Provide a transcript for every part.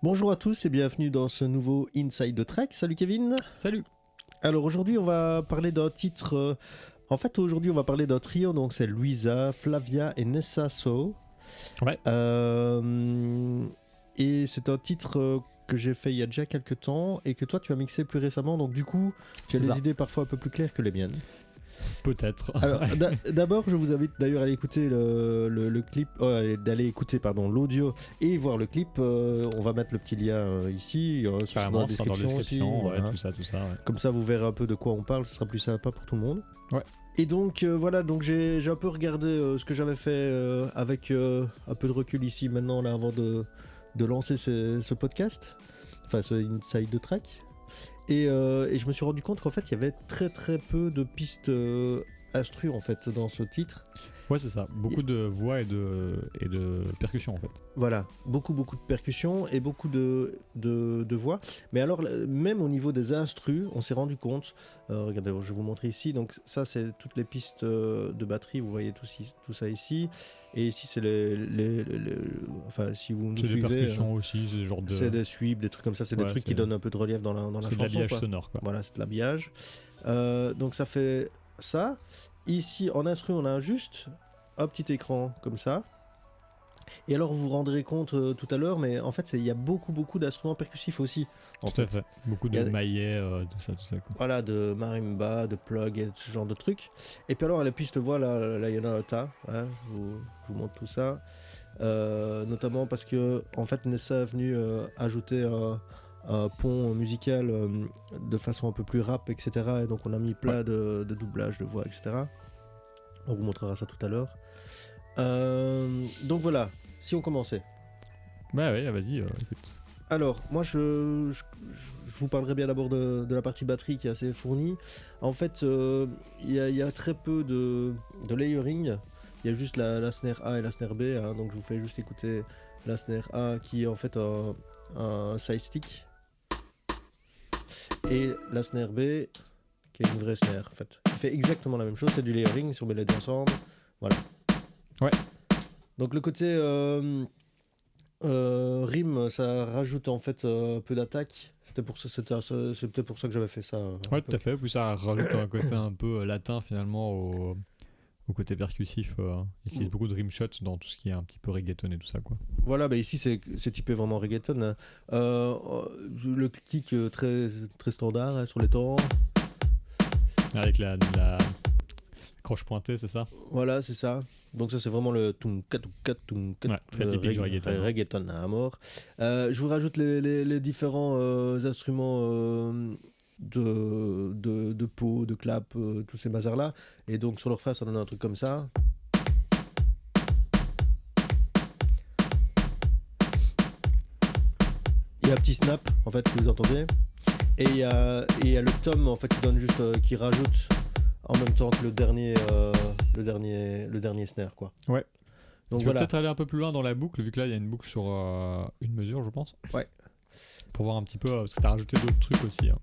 Bonjour à tous et bienvenue dans ce nouveau Inside the Track. Salut Kevin. Salut. Alors aujourd'hui on va parler d'un titre... aujourd'hui on va parler d'un trio, donc c'est Louisa, Flavia et Nessa So. Ouais. Et c'est un titre que j'ai fait il y a déjà quelques temps et que toi tu as mixé plus récemment, donc du coup tu as des idées parfois un peu plus claires que les miennes. Peut-être. Alors d'abord je vous invite d'ailleurs à aller écouter le clip, d'aller écouter l'audio et voir le clip. On va mettre le petit lien ici, carrément, dans la description aussi, ouais, voilà. tout ça. Ouais. Comme ça vous verrez un peu de quoi on parle, ce sera plus sympa pour tout le monde. Ouais. Et donc donc j'ai un peu regardé ce que j'avais fait avec un peu de recul ici maintenant là avant de lancer ce podcast, enfin ce Inside the Track. Et je me suis rendu compte qu'en fait il y avait très très peu de pistes instru en fait dans ce titre. Ouais, c'est ça, beaucoup de voix et de percussions en fait. Voilà, beaucoup de percussions et beaucoup de voix. Mais alors même au niveau des instrus, on s'est rendu compte, regardez, je vais vous montrer ici, donc ça c'est toutes les pistes de batterie, vous voyez tout ça ici. Et ici c'est enfin si vous nous suivez, c'est des percussions aussi, c'est des genres de... c'est des sweeps, des trucs comme ça, c'est des trucs qui donnent un peu de relief dans la chanson. C'est de l'habillage sonore quoi. Voilà, c'est de l'habillage. Donc ça fait ça. Ici en instru on a juste un petit écran comme ça. Et alors vous vous rendrez compte tout à l'heure, mais en fait il y a beaucoup d'instruments percussifs aussi. Tout à fait. Beaucoup de maillets, tout ça quoi. Voilà, de marimba, de plug et ce genre de trucs. Et puis alors à la piste voix, là il y en a un tas. Hein, je vous montre tout ça. Notamment parce que en fait Nessa est venue ajouter un pont musical de façon un peu plus rap, etc. Et donc on a mis plein de doublages de voix, etc. On vous montrera ça tout à l'heure. Donc voilà, si on commençait. Bah ouais, vas-y, écoute. Alors, moi je vous parlerai bien d'abord de la partie batterie qui est assez fournie. En fait, il y a très peu de layering. Il y a juste la snare A et la snare B, hein, donc je vous fais juste écouter la snare A qui est en fait un side stick. Et la snare B qui est une vraie snare en fait. Il fait exactement la même chose, c'est du layering, si on met les deux ensemble. Voilà. Ouais. Donc le côté rime, ça rajoute en fait un peu d'attaque. C'est peut-être pour ça que j'avais fait ça. Ouais, tout à fait. Puis ça rajoute un côté un peu latin finalement au côté percussif. Ils utilisent beaucoup de rimshots dans tout ce qui est un petit peu reggaeton et tout ça quoi. Voilà, bah ici c'est typé vraiment reggaeton. Hein. Le kick très standard hein, sur les temps. Avec la croche pointée, c'est ça? Voilà, c'est ça. Donc ça c'est vraiment le tumka, très typique du reggaeton. Reggaeton à mort. Je vous rajoute les différents instruments de peau, de clap, tous ces bazars là. Et donc sur leur face ça donne un truc comme ça. Il y a un petit snap en fait que vous entendez. Et il y a le tom en fait qui donne juste qui rajoute en même temps que le dernier snare quoi. Ouais. Donc tu vas peut-être aller un peu plus loin dans la boucle vu que là il y a une boucle sur une mesure je pense. Ouais. Pour voir un petit peu parce que t'as rajouté d'autres trucs aussi. Hein.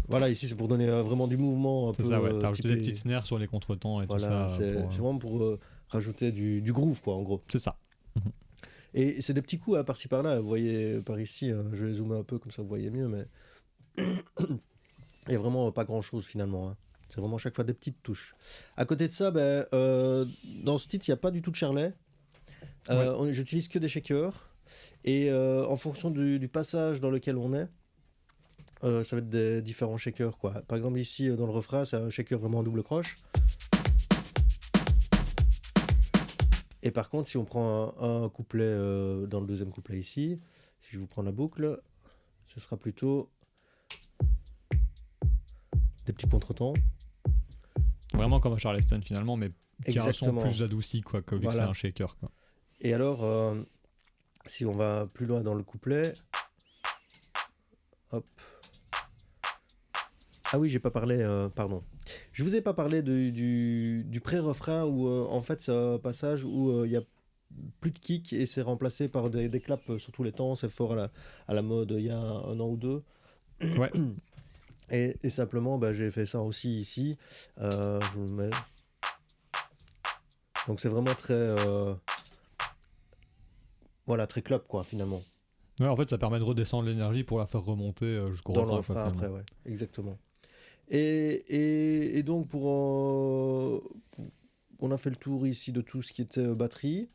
Voilà, ici c'est pour donner vraiment du mouvement. C'est ça, ouais. T'as rajouté des petites snares sur les contretemps et voilà, tout ça. C'est vraiment pour rajouter du groove, quoi, en gros. C'est ça. Et c'est des petits coups par-ci par-là. Vous voyez par ici, je vais zoomer un peu comme ça vous voyez mieux, mais il n'y a vraiment pas grand-chose finalement. Hein. C'est vraiment chaque fois des petites touches. À côté de ça, dans ce titre, il n'y a pas du tout de charlet. J'utilise que des shakers. Et en fonction du passage dans lequel on est, ça va être des différents shakers quoi. Par exemple ici dans le refrain c'est un shaker vraiment en double croche. Et par contre si on prend un couplet dans le deuxième couplet ici, si je vous prends la boucle, ce sera plutôt des petits contretemps. Vraiment comme un Charleston finalement, mais qui a un son plus adouci quoi, vu que c'est un shaker quoi. Et alors si on va plus loin dans le couplet, hop. Ah oui, j'ai pas parlé, pardon. Je vous ai pas parlé du pré-refrain où en fait c'est un passage où il y a plus de kick et c'est remplacé par des claps sur tous les temps. C'est fort à la mode il y a un an ou deux. Ouais. Et simplement, j'ai fait ça aussi ici. Je vous le mets. Donc c'est vraiment très voilà, très club quoi finalement. Ouais, en fait, ça permet de redescendre l'énergie pour la faire remonter jusqu'au Dans le refrain. refrain après, ouais, exactement. Et donc on a fait le tour ici de tout ce qui était batterie.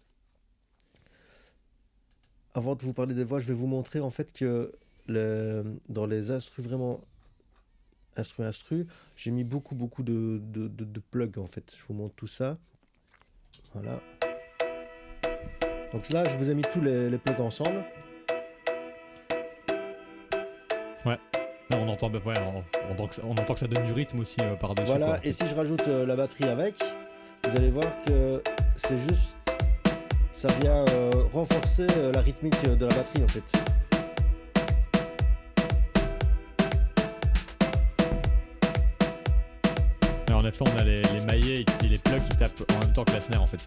Avant de vous parler des voix, je vais vous montrer en fait que dans les instrus vraiment instru, j'ai mis beaucoup de plugs en fait. Je vous montre tout ça. Voilà. Donc là, je vous ai mis tous les plugs ensemble. Ouais. Là, on entend, on entend que ça donne du rythme aussi par-dessus. Voilà, quoi, et si je rajoute la batterie avec, vous allez voir que c'est juste... Ça vient renforcer la rythmique de la batterie en fait. Et en effet, on a les maillets et les plugs qui tapent en même temps que la snare en fait.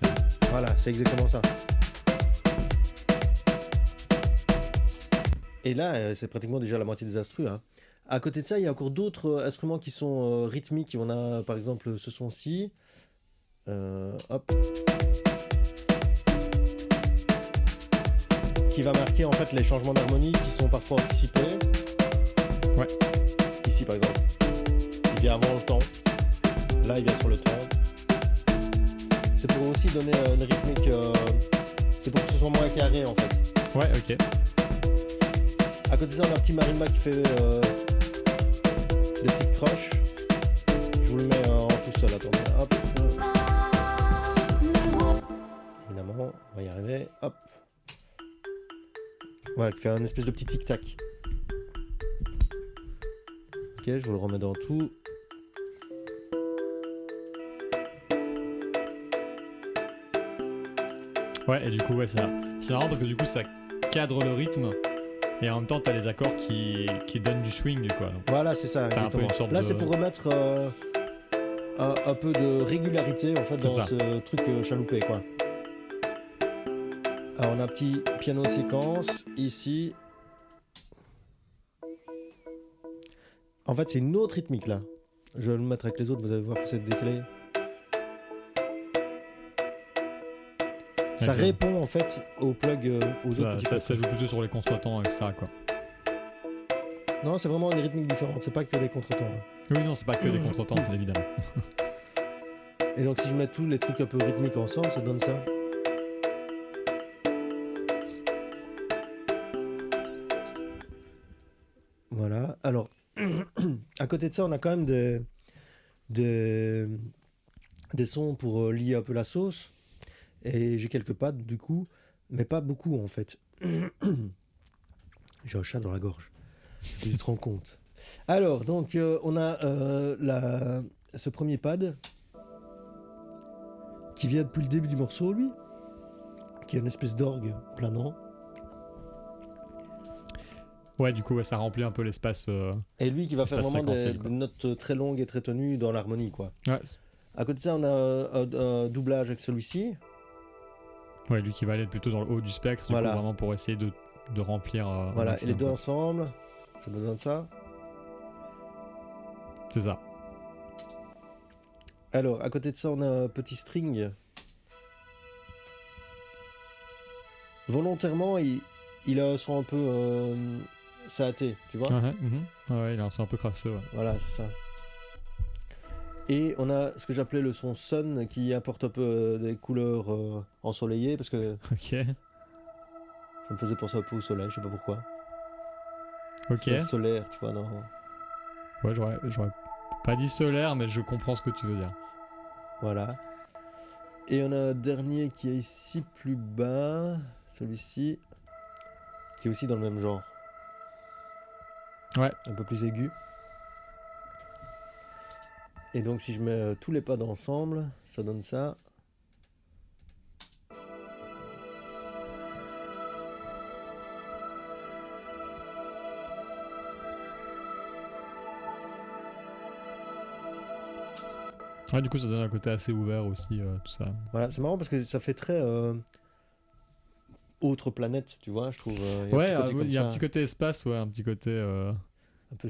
Voilà, c'est exactement ça. Et là, c'est pratiquement déjà la moitié des instrus. Hein. À côté de ça, il y a encore d'autres instruments qui sont rythmiques. On a par exemple ce son-ci. Hop. Qui va marquer en fait les changements d'harmonie qui sont parfois anticipés. Ouais. Ici par exemple. Il vient avant le temps. Là, il vient sur le temps. C'est pour aussi donner une rythmique. C'est pour que ce soit moins carré en fait. Ouais, ok. À côté de ça, on a un petit marimba qui fait des petites croches. Je vous le mets en tout seul. Attendez, hop. Évidemment, on va y arriver. Hop. Voilà, qui fait un espèce de petit tic-tac. Ok, je vous le remets dans tout. Ouais, et du coup, ouais, c'est marrant parce que du coup, ça cadre le rythme. Et en même temps, t'as les accords qui donnent du swing, quoi. Donc, voilà, c'est ça, exactement. Là, c'est pour remettre un peu de régularité, en fait, dans ce truc chaloupé, quoi. Alors, on a un petit piano séquence, ici. En fait, c'est une autre rythmique, là. Je vais le mettre avec les autres, vous allez voir que c'est décalé. Ça répond en fait aux plugs, aux autres petits plugs. Ça joue plutôt sur les contretemps, etc. quoi. Non, c'est vraiment une rythmique différente, c'est pas que des contretemps. Hein. Oui, non, c'est pas que des contretemps, c'est évidemment. Et donc si je mets tous les trucs un peu rythmiques ensemble, ça donne ça. Voilà, alors, à côté de ça, on a quand même des sons pour lier un peu la sauce. Et j'ai quelques pads du coup, mais pas beaucoup en fait. J'ai un chat dans la gorge. Tu te rends compte. Alors, donc, on a ce premier pad qui vient depuis le début du morceau, lui, qui est une espèce d'orgue planant. Ouais, du coup, ouais, ça remplit un peu l'espace. Et lui qui va faire vraiment des notes très longues et très tenues dans l'harmonie, quoi. Ouais. À côté de ça, on a un doublage avec celui-ci. Ouais, lui qui va aller plutôt dans le haut du spectre, voilà. Du coup, vraiment pour essayer de remplir. Voilà, et les deux ensemble, ça nous donne ça. C'est ça. Alors, à côté de ça, on a un petit string. Volontairement, il a un son un peu saaté, tu vois. Ouais, il a un son un peu crasseux. Ouais. Voilà, c'est ça. Et on a ce que j'appelais le son sun qui apporte un peu des couleurs ensoleillées parce que ok. Ça me faisait penser un peu au soleil, je sais pas pourquoi. Ok. C'est solaire, tu vois, non. Ouais, j'aurais pas dit solaire, mais je comprends ce que tu veux dire. Voilà. Et on a un dernier qui est ici plus bas, celui-ci, qui est aussi dans le même genre. Ouais. Un peu plus aigu. Et donc si je mets tous les pads ensemble, ça donne ça. Ouais, du coup, ça donne un côté assez ouvert aussi, tout ça. Voilà, c'est marrant parce que ça fait très autre planète, tu vois, je trouve. Ouais, il y a un petit côté espace, ouais, un petit côté. un peu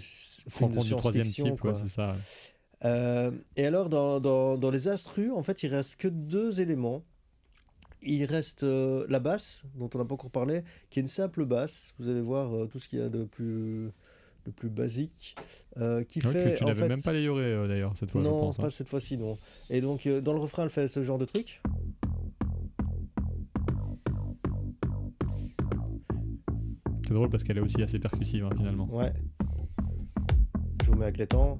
rencontre du troisième type, quoi. C'est ça. Ouais. Et alors, dans les instrus, en fait, il reste que deux éléments. Il reste la basse, dont on n'a pas encore parlé, qui est une simple basse. Vous allez voir tout ce qu'il y a de plus basique, qui Ouais, fait tu en n'avais fait... même pas les yorés d'ailleurs cette fois, je Non, pense. pas Hein. cette fois-ci, non. Et donc, dans le refrain, elle fait ce genre de truc. C'est drôle parce qu'elle est aussi assez percussive finalement. Ouais. Je vous mets avec les temps.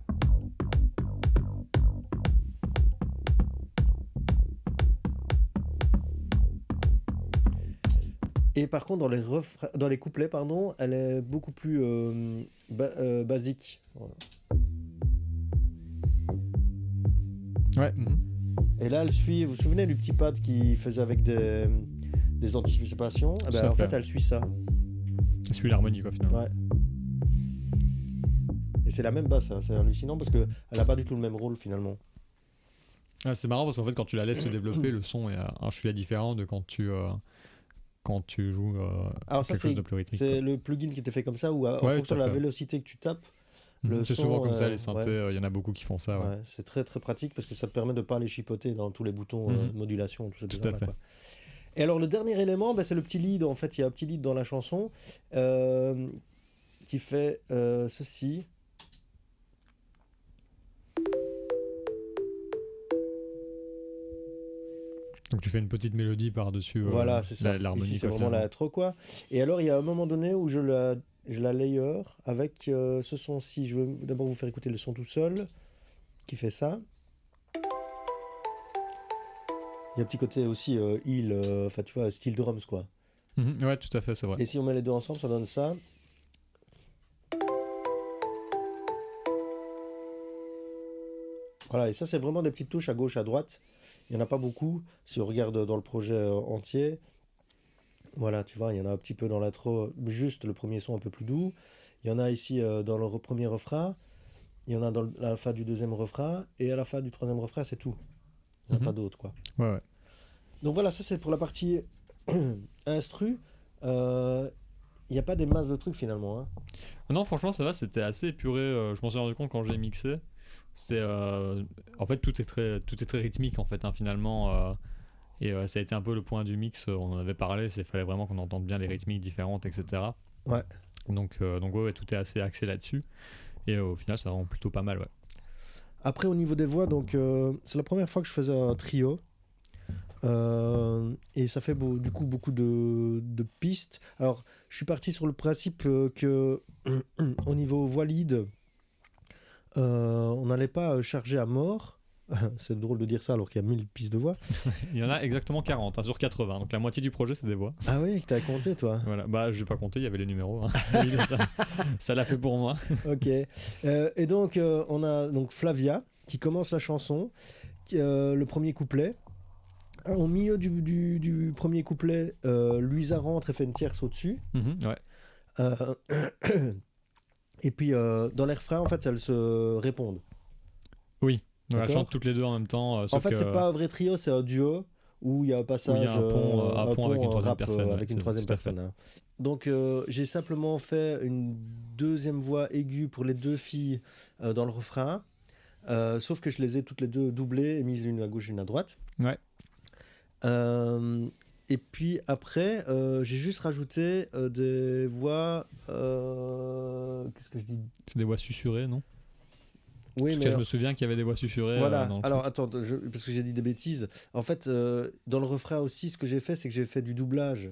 Et par contre, dans les couplets, pardon, elle est beaucoup plus basique. Voilà. Ouais. Et là, elle suit. Vous vous souvenez du petit pad qu'il faisait avec des anticipations? Eh ben, Tout à en fait. fait, elle suit ça. Elle suit l'harmonie quoi finalement. Ouais. Et c'est la même basse, hein. C'est hallucinant parce qu'elle n'a pas du tout le même rôle finalement. Ah, c'est marrant parce qu'en fait quand tu la laisses se développer, le son est un chouïa différent de quand tu joues Alors, ça, quelque chose de plus rythmique. c'est Quoi. le plugin qui était fait comme ça où, en Ouais, fonction tout de à la fait. vélocité que tu tapes, le C'est son, souvent comme ça les synthés, ouais. il y en a beaucoup qui font ça. Ouais. Ouais, c'est très très pratique parce que ça te permet de pas les chipoter dans tous les boutons modulation, tout ça. Tout à fait. Quoi. Et alors le dernier élément, c'est le petit lead. En fait, il y a un petit lead dans la chanson qui fait ceci. Donc tu fais une petite mélodie par-dessus Voilà, c'est ça. l'harmonie. Ici, c'est quoi, vraiment finalement. l'intro, quoi. Et alors, il y a un moment donné où je la layer avec ce son-ci. Je vais d'abord vous faire écouter le son tout seul, qui fait ça. Il y a un petit côté aussi enfin tu vois, style drums, quoi. Ouais, tout à fait, c'est vrai. Et si on met les deux ensemble, ça donne ça. Voilà, et ça, c'est vraiment des petites touches à gauche, à droite. Il n'y en a pas beaucoup. Si on regarde dans le projet entier, voilà, tu vois, il y en a un petit peu dans l'intro, juste le premier son un peu plus doux. Il y en a ici dans le premier refrain. Il y en a à la fin du deuxième refrain. Et à la fin du troisième refrain, c'est tout. Il n'y en a pas d'autre, quoi. Ouais. Donc voilà, ça, c'est pour la partie instru. Il n'y a pas des masses de trucs, finalement. Hein. Non, franchement, ça va, c'était assez épuré. Je m'en suis rendu compte quand j'ai mixé. C'est en fait tout est très rythmique en fait finalement et ça a été un peu le point du mix, on en avait parlé, il fallait vraiment qu'on entende bien les rythmiques différentes, etc. Ouais. Donc ouais, tout est assez axé là-dessus et au final ça rend plutôt pas mal, ouais. Après, au niveau des voix, donc c'est la première fois que je faisais un trio. Et ça fait du coup beaucoup de pistes. Alors, je suis parti sur le principe que au niveau voix lead, on n'allait pas charger à mort. C'est drôle de dire ça alors qu'il y a 1000 pistes de voix. Il y en a exactement 40 sur 80, donc la moitié du projet c'est des voix. Ah oui, que t'as compté toi. Voilà, bah je vais pas compter, il y avait les numéros. Ça l'a fait pour moi. Ok. Et donc on a donc Flavia qui commence la chanson, le premier couplet. Au milieu du premier couplet, Louisa rentre et fait une tierce au-dessus. Ouais. Et puis dans les refrains, en fait, elles se répondent. Oui, donc elles D'accord. chantent toutes les deux en même temps. En fait, c'est pas un vrai trio, c'est un duo où il y a un passage, il y a un pont avec une troisième rap, personne. avec une troisième personne. Hein. Donc j'ai simplement fait une deuxième voix aiguë pour les deux filles dans le refrain, sauf que je les ai toutes les deux doublées et mises l'une à gauche et l'une à droite. Ouais. Et puis après, j'ai juste rajouté des voix. Qu'est-ce que je dis? C'est des voix susurrées, non? Oui, parce mais que je me souviens qu'il y avait des voix susurrées. voilà. Dans le Alors truc. attends, parce que j'ai dit des bêtises. En fait, dans le refrain aussi, ce que j'ai fait, c'est que j'ai fait du doublage.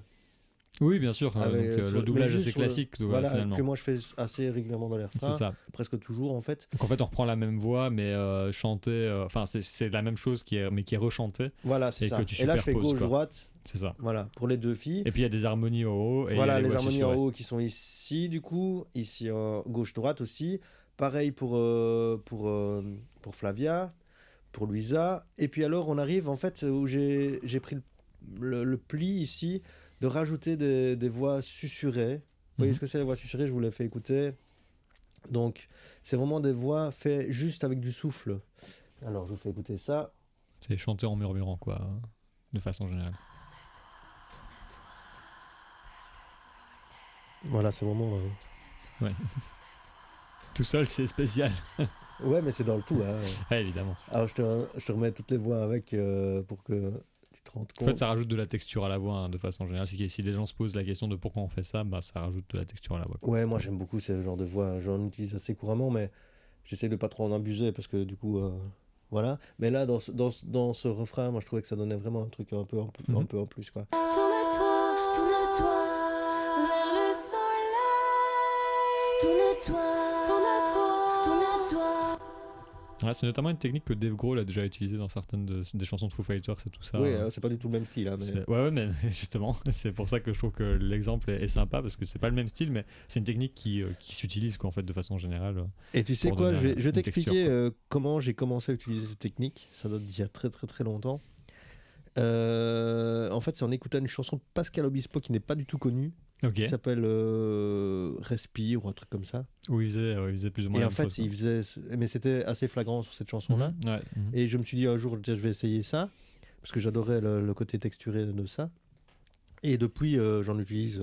Oui, bien sûr. Le doublage assez classique, voilà, finalement. que moi je fais assez régulièrement dans les refrains. C'est ça. Presque toujours en fait. Donc en fait, on reprend la même voix, mais chantée. Enfin, c'est la même chose mais qui est rechantée. Voilà, c'est Et ça. que tu Et là, je fais superposes, quoi. gauche-droite. C'est ça. Voilà, pour les deux filles. Et puis il y a des harmonies au haut. Et Voilà, il y a les voix harmonies en susurrées. haut qui sont ici, du coup. Ici, gauche-droite aussi. Pareil pour Flavia, pour Louisa. Et puis alors, on arrive en fait où j'ai pris le pli ici de rajouter des voix susurrées. Vous voyez ce que c'est les voix susurrées? Je vous l'ai fait écouter. Donc, c'est vraiment des voix faites juste avec du souffle. Alors, je vous fais écouter ça. C'est chanté en murmurant, quoi, de façon générale. Voilà, c'est vraiment... Ouais. Tout seul, c'est spécial. Ouais, mais c'est dans le tout. Hein. Ouais, évidemment. Alors je te remets toutes les voix avec pour que tu te rendes En compte. fait, ça rajoute de la texture à la voix, hein, de façon générale. Si les gens se posent la question de pourquoi on fait ça, bah, ça rajoute de la texture à la voix. Quoi. Ouais, moi j'aime beaucoup ce genre de voix. J'en utilise assez couramment, mais j'essaie de pas trop en abuser parce que du coup, voilà. Mais là, dans ce refrain, moi je trouvais que ça donnait vraiment un truc un peu en plus, quoi. Tourne-toi vers le soleil. Tourne-toi. Ouais, c'est notamment une technique que Dave Grohl a déjà utilisée dans certaines des chansons de Foo Fighters et tout ça. Oui, c'est pas du tout le même style. Hein, mais... Ouais, mais justement, c'est pour ça que je trouve que l'exemple est sympa parce que c'est pas le même style, mais c'est une technique qui s'utilise quoi, en fait, de façon générale. Et tu sais pour quoi, donner je vais une t'expliquer texture, comment j'ai commencé à utiliser cette technique. Ça date d'il y a très très très longtemps. En fait, c'est en écoutant une chanson de Pascal Obispo qui n'est pas du tout connue, Ok. qui s'appelle Respire ou un truc comme ça. Où il faisait plus ou moins Et la en même fait, chose, il faisait, mais c'était assez flagrant sur cette chanson-là. Ouais. Et je me suis dit un jour, tiens, je vais essayer ça, parce que j'adorais le côté texturé de ça. Et depuis, j'en utilise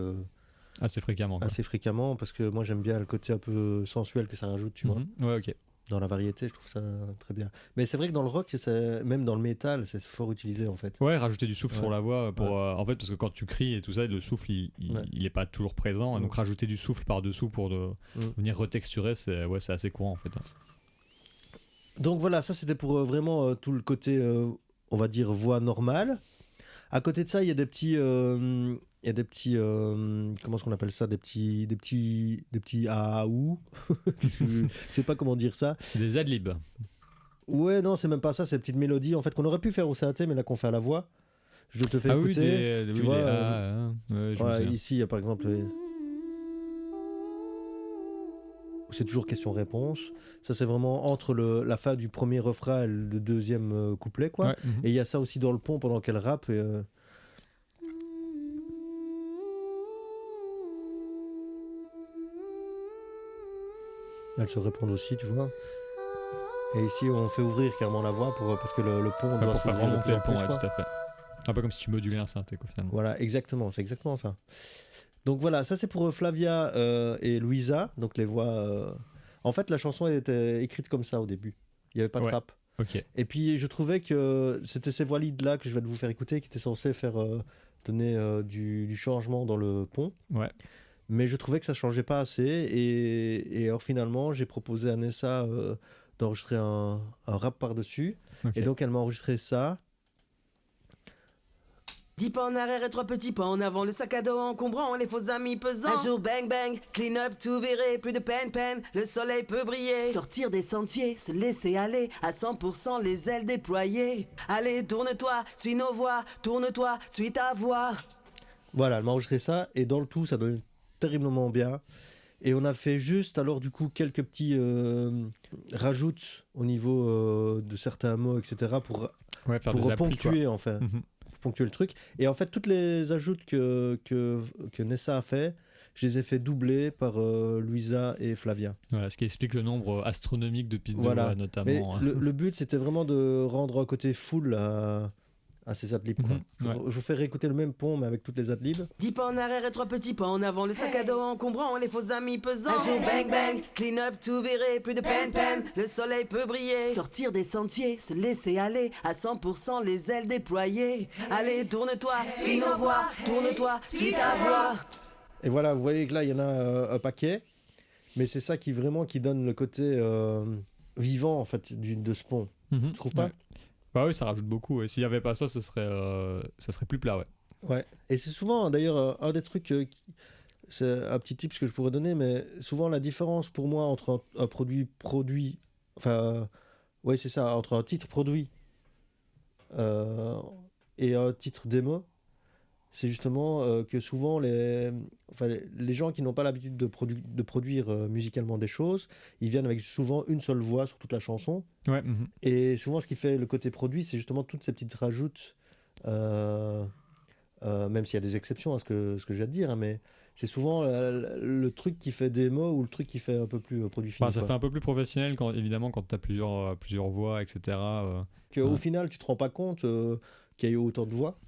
Assez fréquemment. Quoi. assez fréquemment, parce que moi j'aime bien le côté un peu sensuel que ça rajoute, tu vois. Ouais, ok. Dans la variété, je trouve ça très bien. Mais c'est vrai que dans le rock, même dans le métal, c'est fort utilisé en fait. Ouais, rajouter du souffle Ouais. sur la voix pour en fait parce que quand tu cries et tout ça, le souffle il est pas toujours présent et donc rajouter du souffle par dessous pour venir retexturer, c'est assez courant en fait. Donc voilà, ça c'était pour vraiment tout le côté, on va dire, voix normale. À côté de ça, il y a des petits, comment est-ce qu'on appelle ça, des petits aou. Je sais pas comment dire ça. C'est des adlibs. Ouais, non, c'est même pas ça, c'est des petites mélodies en fait qu'on aurait pu faire au synthé, mais là qu'on fait à la voix. Je te fais écouter. Tu vois, ici, il y a par exemple. C'est toujours question-réponse. Ça, c'est vraiment entre la fin du premier refrain et le deuxième couplet, quoi. Ouais, Et il y a ça aussi dans le pont pendant qu'elle rappe. Elles se répondent aussi, tu vois. Et ici, on fait ouvrir carrément la voix parce que le pont doit pour faire s'ouvrir de remonter plus en le pont, plus, ouais, quoi. tout à fait. Un peu comme si tu modulais un synthé, quoi, finalement. Voilà, exactement, c'est exactement ça. Donc voilà, ça c'est pour Flavia et Louisa, donc les voix. En fait, la chanson était écrite comme ça au début. Il n'y avait pas de rap. Ok. Et puis je trouvais que c'était ces voix lead là que je vais vous faire écouter qui étaient censées donner du changement dans le pont. Ouais. Mais je trouvais que ça changeait pas assez et alors finalement j'ai proposé à Nessa d'enregistrer un rap par-dessus. Okay. Et donc elle m'a enregistré ça. 10 pas en arrière et 3 petits pas en avant, le sac à dos encombrant, les faux amis pesants. Un jour bang bang, clean up tout viré, plus de peine, le soleil peut briller. Sortir des sentiers, se laisser aller, à 100% les ailes déployées. Allez, tourne-toi, suis nos voix, tourne-toi, suis ta voix. Voilà, elle m'a enregistré ça et dans le tout ça donne terriblement bien. Et on a fait juste alors du coup quelques petits rajoutes au niveau de certains mots, etc. pour ponctuer en fait. Ponctuer le truc. Et en fait, toutes les ajoutes que Nessa a fait, je les ai fait doubler par Louisa et Flavia. Voilà, ce qui explique le nombre astronomique de pistes de voix, notamment. Mais le but, c'était vraiment de rendre un côté full à ces adlibs. Je vous fais réécouter le même pont, mais avec toutes les adlibs. 10 pas en arrière et 3 petits pas en avant, le sac à dos encombrant, les faux amis pesants. Un jour bang bang, clean up tout viré, plus de peine, le soleil peut briller. Sortir des sentiers, se laisser aller, à 100% les ailes déployées. Allez, tourne-toi, suis nos voix, tourne-toi, suis ta voix. Et voilà, vous voyez que là, il y en a un paquet, mais c'est ça qui donne le côté vivant, en fait, de ce pont. Tu trouves pas ? Bah oui, ça rajoute beaucoup. Et s'il n'y avait pas ça, ça serait plus plat, ouais. Ouais. Et c'est souvent, d'ailleurs, un des trucs, c'est un petit tip que je pourrais donner, mais souvent la différence pour moi entre un produit, enfin, ouais, c'est ça, entre un titre produit et un titre démo, c'est justement que souvent les gens qui n'ont pas l'habitude de produire musicalement des choses, ils viennent avec souvent une seule voix sur toute la chanson. Ouais. Et souvent, ce qui fait le côté produit, c'est justement toutes ces petites rajoutes, même s'il y a des exceptions à ce que je viens de dire, hein, mais c'est souvent le truc qui fait démo ou le truc qui fait un peu plus produit fini. Ça fait un peu plus professionnel, évidemment, quand tu as plusieurs voix, etc. Au final, tu te rends pas compte qu'il y a eu autant de voix.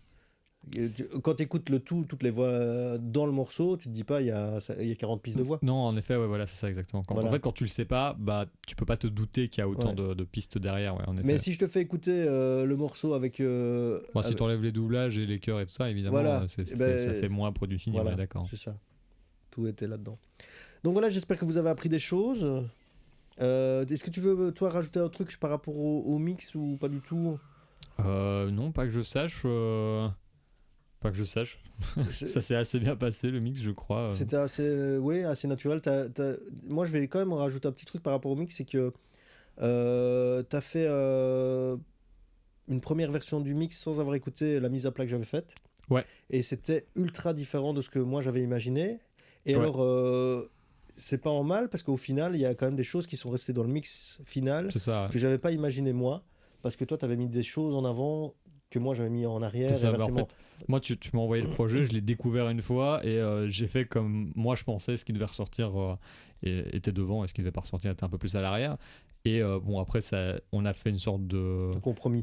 Quand tu écoutes le tout, toutes les voix dans le morceau, tu te dis pas il y a 40 pistes de voix. Non, en effet, ouais, voilà, c'est ça exactement. Voilà. En fait, quand tu le sais pas, bah, tu peux pas te douter qu'il y a autant de pistes derrière. Ouais, en effet. Mais si je te fais écouter le morceau avec. Si tu enlèves les doublages et les chœurs et tout ça, évidemment, Voilà. ça Ben, fait moins produit fini, voilà, on est d'accord. c'est ça. Tout était là-dedans. Donc voilà, j'espère que vous avez appris des choses. Est-ce que tu veux, toi, rajouter un truc par rapport au mix ou pas du tout? Non, pas que je sache. Pas que je sache. Ça s'est assez bien passé, le mix, je crois. C'était assez naturel. Moi, je vais quand même rajouter un petit truc par rapport au mix, c'est que tu as fait une première version du mix sans avoir écouté la mise à plat que j'avais faite. Ouais. Et c'était ultra différent de ce que moi j'avais imaginé. Et Ouais. alors, c'est pas en mal, parce qu'au final, il y a quand même des choses qui sont restées dans le mix final C'est ça. que j'avais pas imaginé moi, parce que toi, tu avais mis des choses en avant que moi j'avais mis en arrière. C'est ça, et mais en inversement. fait, moi, tu m'as envoyé le projet, je l'ai découvert une fois et j'ai fait comme moi je pensais, ce qui devait ressortir était devant et ce qui devait pas ressortir était un peu plus à l'arrière. Et bon, après, on a fait une sorte de compromis.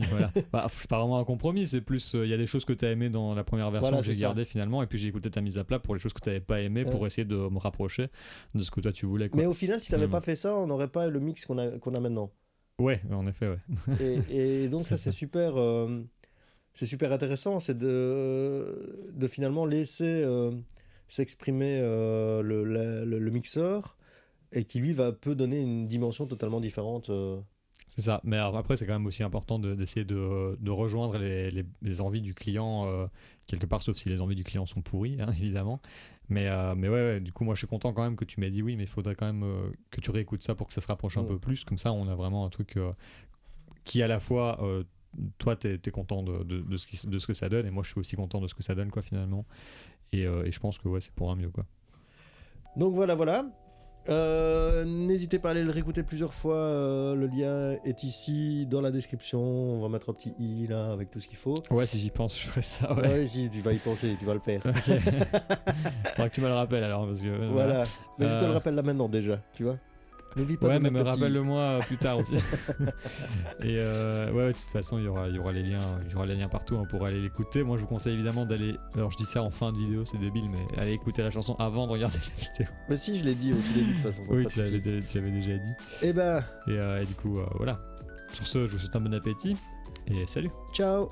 Voilà. Bah, c'est pas vraiment un compromis, c'est plus il y a des choses que tu as aimé dans la première version Voilà, que j'ai c'est ça. gardé finalement, et puis j'ai écouté ta mise à plat pour les choses que tu n'avais pas aimé pour essayer de me rapprocher de ce que toi tu voulais. Quoi. Mais au final, si tu n'avais Finalement. pas fait ça, on n'aurait pas le mix qu'on a maintenant. Ouais, en effet, ouais. Et donc ça, c'est super intéressant, c'est de finalement laisser s'exprimer le mixeur, et qui lui peut donner une dimension totalement différente. C'est ça, mais alors, après c'est quand même aussi important d'essayer de rejoindre les envies du client quelque part, sauf si les envies du client sont pourries, hein, évidemment. Mais ouais, du coup moi je suis content quand même que tu m'aies dit oui, mais il faudrait quand même que tu réécoutes ça pour que ça se rapproche un peu plus, comme ça on a vraiment un truc qui à la fois, toi t'es content de ce que ça donne, et moi je suis aussi content de ce que ça donne quoi finalement, et je pense que ouais c'est pour un mieux quoi. Donc voilà. N'hésitez pas à aller le réécouter plusieurs fois, le lien est ici dans la description, on va mettre un petit i là avec tout ce qu'il faut. Ouais, si j'y pense je ferai ça. Ouais, si tu vas y penser, tu vas le faire. Ok. Faudra que tu me le rappelles alors, parce que Voilà, mais je te le rappelle là maintenant déjà, tu vois. N'oublie pas ouais, de mais mettre me le petit i. rappelle-le-moi plus tard aussi. Et ouais, de toute façon, il y aura les liens partout, on pourra aller l'écouter. Moi, je vous conseille évidemment d'aller. Alors, je dis ça en fin de vidéo, c'est débile, mais allez écouter la chanson avant de regarder la vidéo. Mais si, je l'ai dit au tout début de toute façon. Oui, pas de souci. tu l'avais déjà dit. Eh ben, Et du coup, voilà. Sur ce, je vous souhaite un bon appétit et salut. ciao.